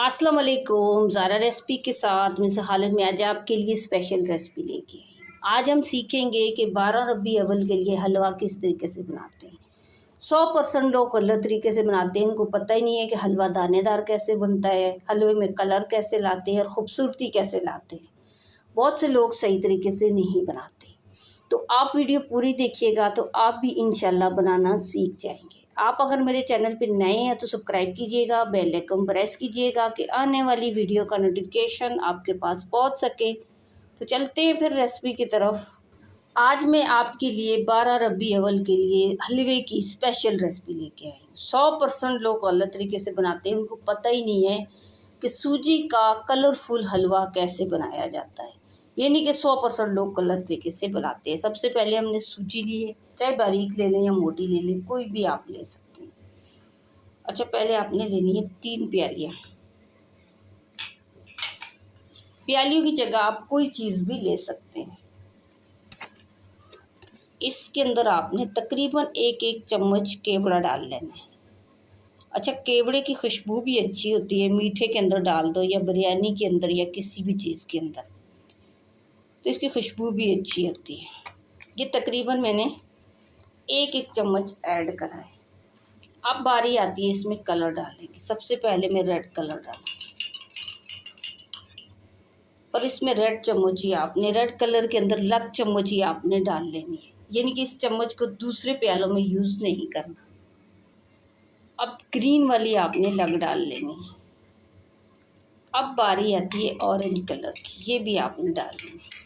अस्सलाम वालेकुम। ज़ारा रेसिपी के साथ मिस हालत में आज आपके लिए स्पेशल रेसिपी लेके आई। आज हम सीखेंगे कि 12 रबी अव्वल के लिए हलवा किस तरीके से बनाते हैं। 100% लोग गलत तरीके से बनाते हैं। उनको पता ही नहीं है कि हलवा दानेदार कैसे बनता है, हलवे में कलर कैसे लाते हैं और ख़ूबसूरती कैसे लाते हैं। बहुत से लोग सही तरीके से नहीं बनाते। तो आप वीडियो पूरी देखिएगा तो आप भी इंशाल्लाह बनाना सीख जाएंगे। आप अगर मेरे चैनल पर नए हैं तो सब्सक्राइब कीजिएगा, बेल आइकन प्रेस कीजिएगा कि आने वाली वीडियो का नोटिफिकेशन आपके पास पहुंच सके। तो चलते हैं फिर रेसिपी की तरफ। आज मैं आपके लिए 12 रबी अव्वल के लिए हलवे की स्पेशल रेसिपी लेके आई हूँ। 100% लोग गलत तरीके से बनाते हैं। उनको पता ही नहीं है कि सूजी का कलरफुल हलवा कैसे बनाया जाता है। ये नहीं कि 100% लोग गलत तरीके से बनाते हैं। सबसे पहले हमने सूजी ली है, चाहे बारीक ले लें या मोटी ले लें, कोई भी आप ले सकते हैं। अच्छा, पहले आपने लेनी है 3 प्यालियाँ। प्यालियों की जगह आप कोई चीज़ भी ले सकते हैं। इसके अंदर आपने तकरीबन 1-1 चम्मच केवड़ा डाल लेना है। अच्छा, केवड़े की खुशबू भी अच्छी होती है। मीठे के अंदर डाल दो या बिरयानी के अंदर या किसी भी चीज़ के अंदर, तो इसकी खुशबू भी अच्छी होती है। ये तकरीबन मैंने 1-1 चम्मच ऐड करा है। अब बारी आती है इसमें कलर डालने की। सबसे पहले मैं रेड कलर डाला और इसमें रेड चम्मच ही आपने, रेड कलर के अंदर लग चम्मच ही आपने डाल लेनी है। यानी कि इस चम्मच को दूसरे प्यालों में यूज़ नहीं करना। अब ग्रीन वाली आपने लग डाल लेनी है। अब बारी आती है ऑरेंज कलर की, ये भी आपने डाल लेनी है।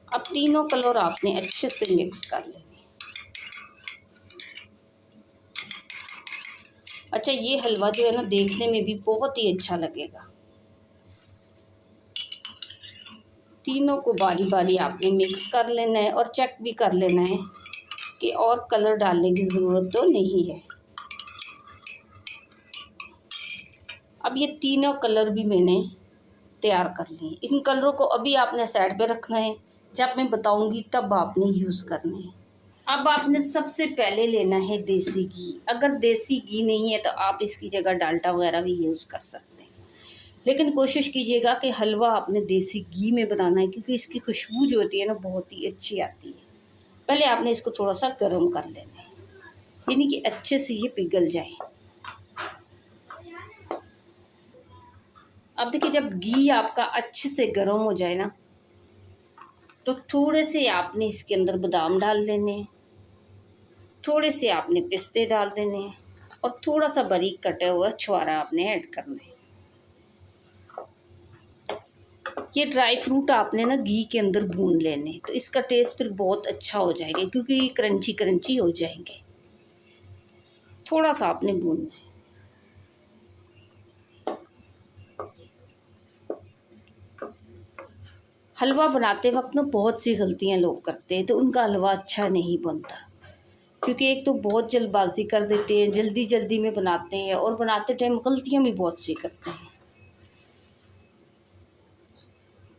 अब तीनों कलर आपने अच्छे से मिक्स कर लेने। अच्छा, ये हलवा जो है ना देखने में भी बहुत ही अच्छा लगेगा। तीनों को बारी बारी आपने मिक्स कर लेना है और चेक भी कर लेना है कि और कलर डालने की ज़रूरत तो नहीं है। अब ये तीनों कलर भी मैंने तैयार कर लिए। इन कलरों को अभी आपने साइड पे रखना है, जब मैं बताऊंगी तब आपने यूज़ करना है। अब आपने सबसे पहले लेना है देसी घी। अगर देसी घी नहीं है तो आप इसकी जगह डाल्डा वगैरह भी यूज़ कर सकते हैं, लेकिन कोशिश कीजिएगा कि हलवा आपने देसी घी में बनाना है, क्योंकि इसकी खुशबू जो होती है ना बहुत ही अच्छी आती है। पहले आपने इसको थोड़ा सा गर्म कर लेना है, यानी कि अच्छे से ये पिघल जाए। अब देखिए, जब घी आपका अच्छे से गर्म हो जाए ना, तो थोड़े से आपने इसके अंदर बादाम डाल लेने, थोड़े से आपने पिस्ते डाल देने और थोड़ा सा बारीक कटा हुआ छुहारा आपने ऐड करना है। ये ड्राई फ्रूट आपने ना घी के अंदर भून लेने, तो इसका टेस्ट फिर बहुत अच्छा हो जाएगा, क्योंकि क्रंची क्रंची हो जाएंगे। थोड़ा सा आपने भूनना है। हलवा बनाते वक्त ना बहुत सी गलतियां लोग करते हैं, तो उनका हलवा अच्छा नहीं बनता, क्योंकि एक तो बहुत जल्दबाजी कर देते हैं, जल्दी जल्दी में बनाते हैं और बनाते टाइम गलतियां भी बहुत सी करते हैं।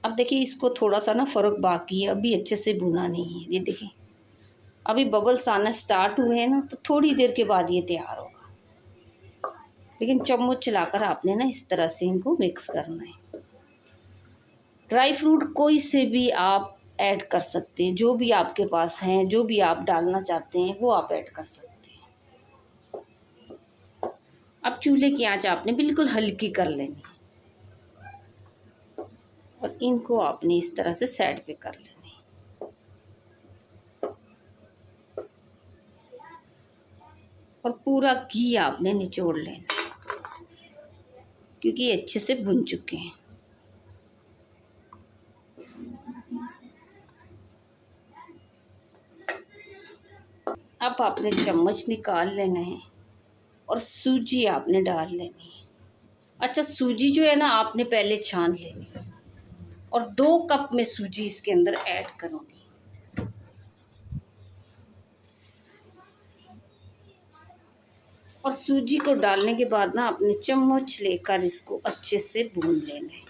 अब देखिए, इसको थोड़ा सा ना फ़र्क बाकी है, अभी अच्छे से भुना नहीं है। ये देखिए, अभी बबल्स आना स्टार्ट हुए हैं ना, तो थोड़ी देर के बाद ये तैयार होगा। लेकिन चम्मच चलाकर आपने ना इस तरह से इनको मिक्स करना है। ड्राई फ्रूट कोई से भी आप ऐड कर सकते हैं, जो भी आपके पास हैं, जो भी आप डालना चाहते हैं वो आप ऐड कर सकते हैं। अब चूल्हे की आंच आपने बिल्कुल हल्की कर लेनी और इनको आपने इस तरह से साइड पे कर लेना। और पूरा घी आपने निचोड़ लेना, क्योंकि ये अच्छे से भुन चुके हैं। अब आपने चम्मच निकाल लेना है और सूजी आपने डाल लेनी है। अच्छा, सूजी जो है ना आपने पहले छान लेनी है और 2 कप में सूजी इसके अंदर ऐड करूँगी। और सूजी को डालने के बाद ना आपने चम्मच लेकर इसको अच्छे से भून लेना है।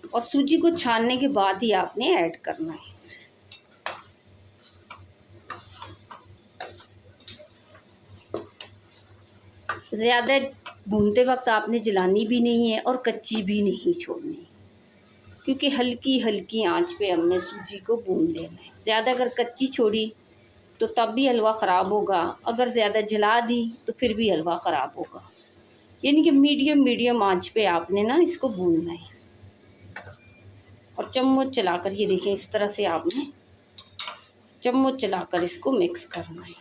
और सूजी को छानने के बाद ही आपने ऐड करना है। ज़्यादा भूनते वक्त आपने जलानी भी नहीं है और कच्ची भी नहीं छोड़नी, क्योंकि हल्की हल्की आंच पे हमने सूजी को भून लेना है। ज़्यादा अगर कच्ची छोड़ी तो तब भी हलवा ख़राब होगा, अगर ज़्यादा जला दी तो फिर भी हलवा ख़राब होगा। यानी कि मीडियम मीडियम आंच पे आपने ना इसको भूनना है। और चम्मच चलाकर, ये देखिए इस तरह से आपने चम्मच चलाकर इसको मिक्स करना है।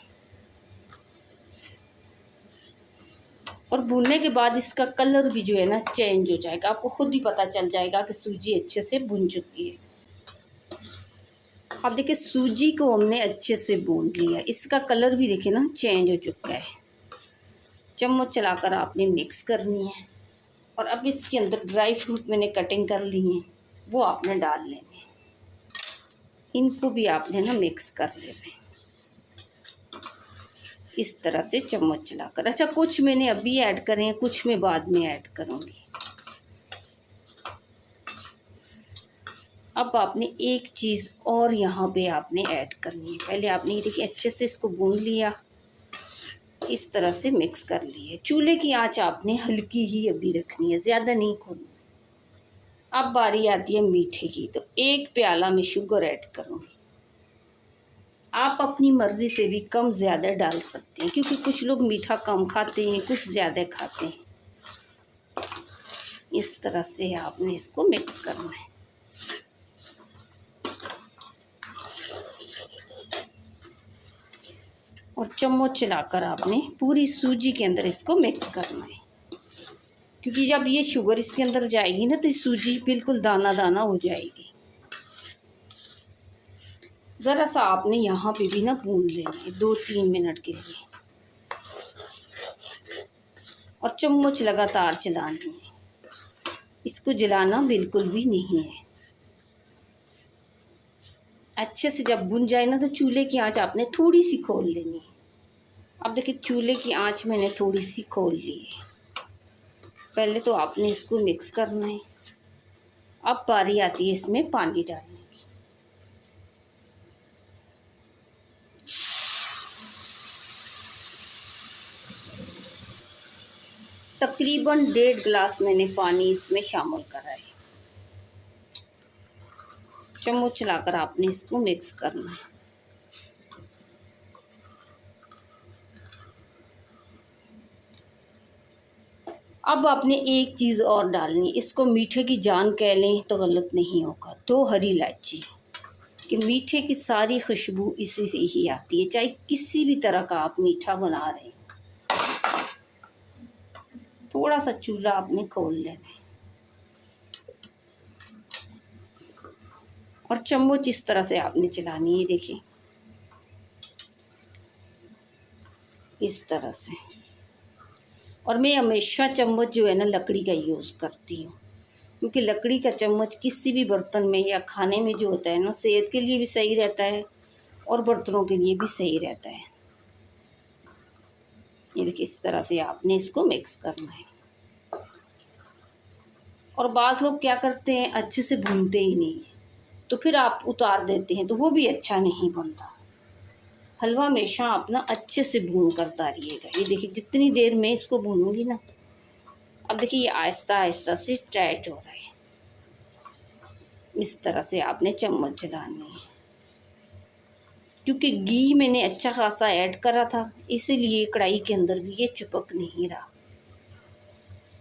और भूनने के बाद इसका कलर भी जो है ना चेंज हो जाएगा, आपको खुद ही पता चल जाएगा कि सूजी अच्छे से भुन चुकी है। अब देखिए सूजी को हमने अच्छे से भून लिया, इसका कलर भी देखिए ना चेंज हो चुका है। चम्मच चलाकर आपने मिक्स करनी है। और अब इसके अंदर ड्राई फ्रूट मैंने कटिंग कर ली है, वो आपने डाल लेने हैं। इनको भी आपने ना मिक्स कर लेना है इस तरह से चम्मच चलाकर। अच्छा, कुछ मैंने अभी ऐड करे हैं, कुछ मैं बाद में ऐड करूँगी। अब आपने एक चीज़ और यहाँ पे आपने ऐड करनी है। पहले आपने ये देखिए अच्छे से इसको भून लिया, इस तरह से मिक्स कर लिए। चूल्हे की आंच आपने हल्की ही अभी रखनी है, ज़्यादा नहीं खोलनी। अब बारी आती है मीठे की, तो 1 प्याला मैं शुगर ऐड करूँगी। आप अपनी मर्ज़ी से भी कम ज़्यादा डाल सकते हैं, क्योंकि कुछ लोग मीठा कम खाते हैं, कुछ ज़्यादा खाते हैं। इस तरह से आपने इसको मिक्स करना है। और चम्मच चलाकर आपने पूरी सूजी के अंदर इसको मिक्स करना है, क्योंकि जब ये शुगर इसके अंदर जाएगी ना तो सूजी बिल्कुल दाना दाना हो जाएगी। ज़रा सा आपने यहाँ पे भी ना भून लेना है 2-3 मिनट के लिए, और चम्मच लगातार चलानी है, इसको जलाना बिल्कुल भी नहीं है। अच्छे से जब भुन जाए ना तो चूल्हे की आंच आपने थोड़ी सी खोल लेनी है। अब देखिए चूल्हे की आंच मैंने थोड़ी सी खोल ली है। पहले तो आपने इसको मिक्स करना है। अब बारी आती है इसमें पानी डालने की। तकरीबन 1.5 गिलास मैंने पानी इसमें शामिल करा है। चम्मच चलाकर आपने इसको मिक्स करना है। अब आपने एक चीज़ और डालनी, इसको मीठे की जान कह लें तो गलत नहीं होगा, 2 हरी इलायची। कि मीठे की सारी खुशबू इसी से ही आती है, चाहे किसी भी तरह का आप मीठा बना रहे हैं। थोड़ा सा चूल्हा आपने खोल लेना है और चम्मच इस तरह से आपने चलानी है, देखिए इस तरह से। और मैं हमेशा चम्मच जो है ना लकड़ी का यूज़ करती हूँ, क्योंकि लकड़ी का चम्मच किसी भी बर्तन में या खाने में जो होता है ना, सेहत के लिए भी सही रहता है और बर्तनों के लिए भी सही रहता है। ये देखिए इस तरह से आपने इसको मिक्स करना है। और बाज़ लोग क्या करते हैं, अच्छे से भूनते ही नहीं, तो फिर आप उतार देते हैं, तो वो भी अच्छा नहीं बनता। हलवा हमेशा आप ना अच्छे से भून कर उतारिएगा। ये देखिए जितनी देर में इसको भूनूंगी ना, अब देखिए ये आहिस्ता आहिस्ता से टाइट हो रहा है। इस तरह से आपने चम्मच चलानी है, क्योंकि घी मैंने अच्छा खासा ऐड करा था, इसीलिए कढ़ाई के अंदर भी ये चिपक नहीं रहा।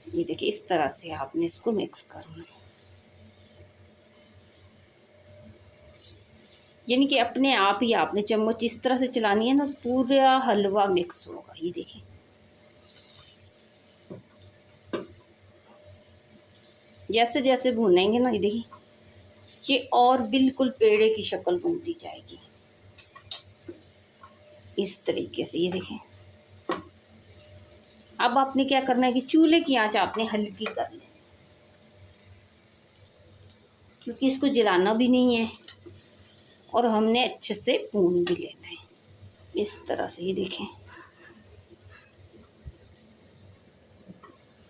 ये देखिए इस तरह से आपने इसको मिक्स करना है, यानी कि अपने आप ही आपने चम्मच इस तरह से चलानी है ना, पूरा हलवा मिक्स होगा। ये देखिए जैसे जैसे भूनेंगे ना, ये देखिए ये और बिल्कुल पेड़े की शक्ल बनती जाएगी इस तरीके से। ये देखें, अब आपने क्या करना है कि चूल्हे की आंच आपने हल्की कर लेनी, क्योंकि इसको जलाना भी नहीं है और हमने अच्छे से भून भी लेना है इस तरह से। ये देखें,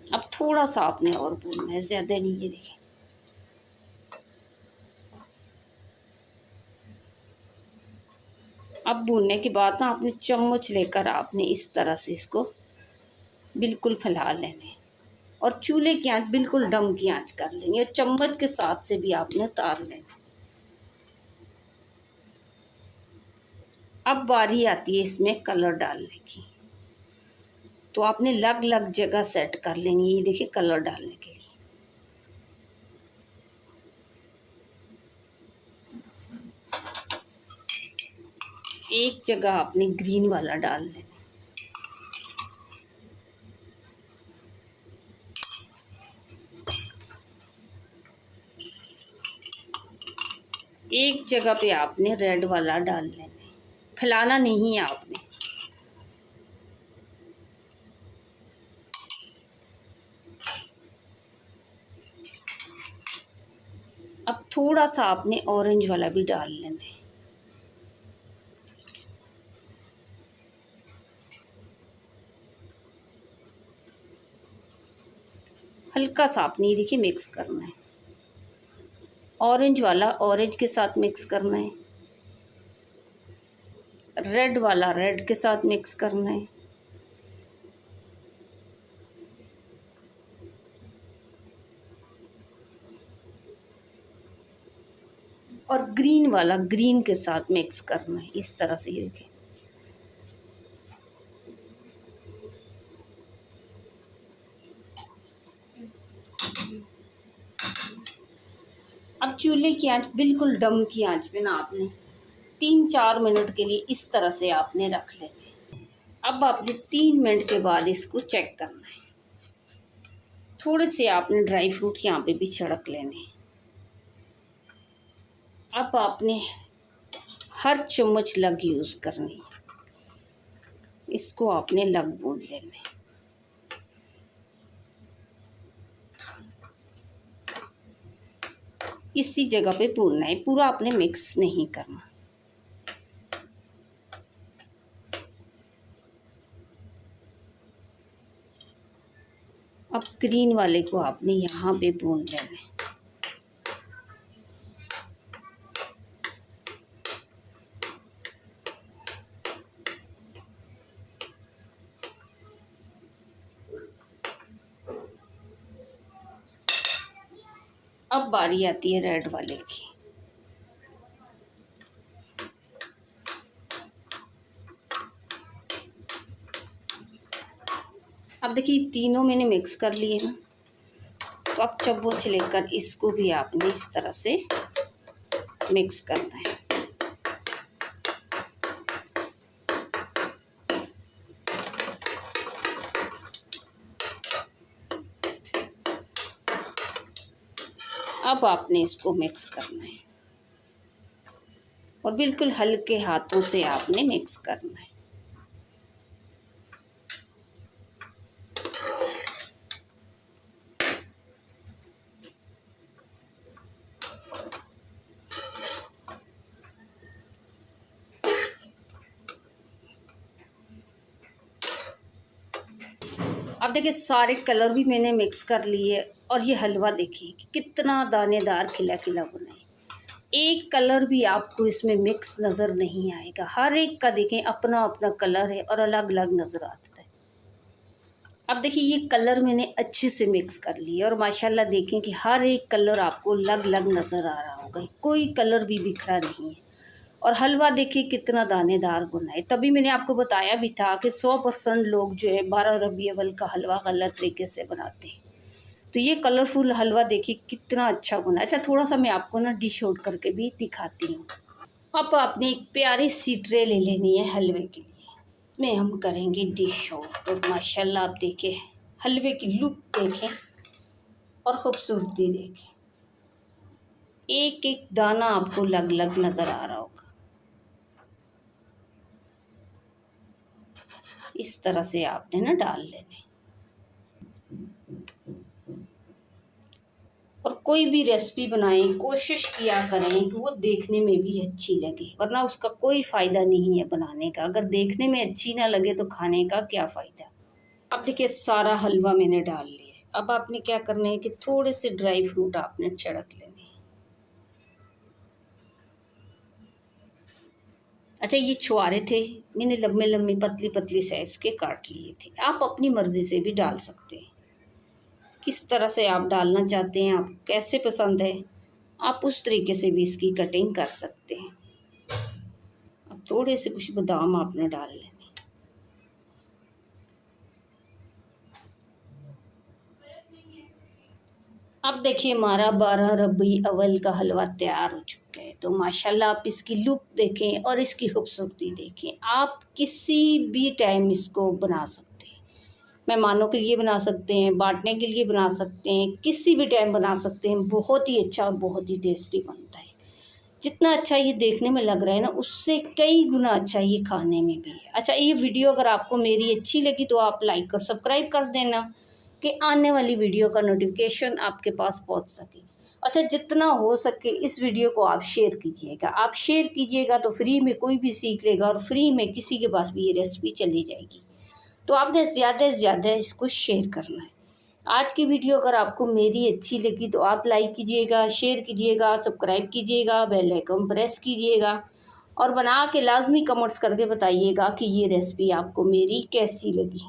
अब थोड़ा सा आपने और भूनना है, ज़्यादा नहीं। ये देखें अब भूनने के बाद ना आपने चम्मच लेकर आपने इस तरह से इसको बिल्कुल फैला लेने और चूल्हे की आंच बिल्कुल डम की आंच कर लेंगे और चम्मच के साथ से भी आपने उतार लेना। अब बारी आती है इसमें कलर डालने की, तो आपने अलग अलग जगह सेट कर लेनी है। ये देखिए कलर डालने के लिए एक जगह आपने ग्रीन वाला डाल लेना, एक जगह पे आपने रेड वाला डाल लेना, फैलाना नहीं है आपने। अब थोड़ा सा आपने ऑरेंज वाला भी डाल लेना है। हल्का सा आपने ये देखिए मिक्स करना है, ऑरेंज वाला ऑरेंज के साथ मिक्स करना है, रेड वाला रेड के साथ मिक्स करना है और ग्रीन वाला ग्रीन के साथ मिक्स करना है। इस तरह से ये देखिए। अब चूल्हे की आंच बिल्कुल डम की आंच पे ना आपने 3-4 मिनट के लिए इस तरह से आपने रख लेना। अब आपने 3 मिनट के बाद इसको चेक करना है। थोड़े से आपने ड्राई फ्रूट यहाँ पे भी छिड़क लेने। अब आपने हर चम्मच लग यूज़ करनी, इसको आपने लग बूंद लेने। इसी जगह पे भूनना है, पूरा आपने मिक्स नहीं करना। अब ग्रीन वाले को आपने यहाँ पे भून लेना है। अब बारी आती है रेड वाले की। अब देखिए तीनों मैंने मिक्स कर लिए ना, तो अब चम्मच लेकर इसको भी आपने इस तरह से मिक्स करना है। अब आपने इसको मिक्स करना है और बिल्कुल हल्के हाथों से आपने मिक्स करना है। अब देखिए सारे कलर भी मैंने मिक्स कर लिए और ये हलवा देखिए कि कितना दानेदार खिला खिला बना है। एक कलर भी आपको इसमें मिक्स नज़र नहीं आएगा। हर एक का देखें अपना अपना कलर है और अलग अलग नज़र आता है। अब देखिए ये कलर मैंने अच्छे से मिक्स कर लिए और माशाल्लाह देखें कि हर एक कलर आपको अलग अलग नज़र आ रहा होगा, कोई कलर भी बिखरा नहीं है। और हलवा देखिए कितना दानेदार बना है। तभी मैंने आपको बताया भी था कि 100% लोग जो है 12 रबी अव्वल का हलवा गलत तरीके से बनाते हैं। तो ये कलरफुल हलवा देखिए कितना अच्छा बना है। अच्छा थोड़ा सा मैं आपको ना डिश आउट करके भी दिखाती हूँ। अब आपने एक प्यारी सी ट्रे ले लेनी है हलवे के लिए, में हम करेंगे डिश आउट। और माशाल्लाह आप देखें हलवे की लुक देखें और ख़ूबसूरती देखें, एक एक दाना आपको अलग अलग नज़र आ रहा होगा। इस तरह से आपने ना डाल लेने। और कोई भी रेसिपी बनाएं कोशिश किया करें कि वो देखने में भी अच्छी लगे, वरना उसका कोई फ़ायदा नहीं है बनाने का। अगर देखने में अच्छी ना लगे तो खाने का क्या फ़ायदा। अब देखिए सारा हलवा मैंने डाल लिया है। अब आपने क्या करना है कि थोड़े से ड्राई फ्रूट आपने छिड़क लेने हैं। अच्छा, ये छुहारे थे, मैंने लम्बे लम्बे पतली पतली साइज़ के काट लिए थे। आप अपनी मर्ज़ी से भी डाल सकते हैं, किस तरह से आप डालना चाहते हैं, आपको कैसे पसंद है, आप उस तरीके से भी इसकी कटिंग कर सकते हैं। अब थोड़े से कुछ बादाम आपने डाल लेने। अब देखिए हमारा 12 रबी अव्वल का हलवा तैयार हो चुका है। तो माशाल्लाह आप इसकी लुक देखें और इसकी खूबसूरती देखें। आप किसी भी टाइम इसको बना सकते हैं, मेहमानों के लिए बना सकते हैं, बांटने के लिए बना सकते हैं, किसी भी टाइम बना सकते हैं। बहुत ही अच्छा और बहुत ही टेस्टी बनता है। जितना अच्छा ये देखने में लग रहा है ना, उससे कई गुना अच्छा ये खाने में भी है। अच्छा, ये वीडियो अगर आपको मेरी अच्छी लगी तो आप लाइक और सब्सक्राइब कर देना कि आने वाली वीडियो का नोटिफिकेशन आपके पास पहुंच सके। अच्छा, जितना हो सके इस वीडियो को आप शेयर कीजिएगा। आप शेयर कीजिएगा तो फ्री में कोई भी सीख लेगा और फ्री में किसी के पास भी ये रेसिपी चली जाएगी। तो आपने ज़्यादा से ज़्यादा इसको शेयर करना है। आज की वीडियो अगर आपको मेरी अच्छी लगी तो आप लाइक कीजिएगा, शेयर कीजिएगा, सब्सक्राइब कीजिएगा, बेल आइकन प्रेस कीजिएगा और बना के लाजमी कमेंट्स करके बताइएगा कि ये रेसिपी आपको मेरी कैसी लगी।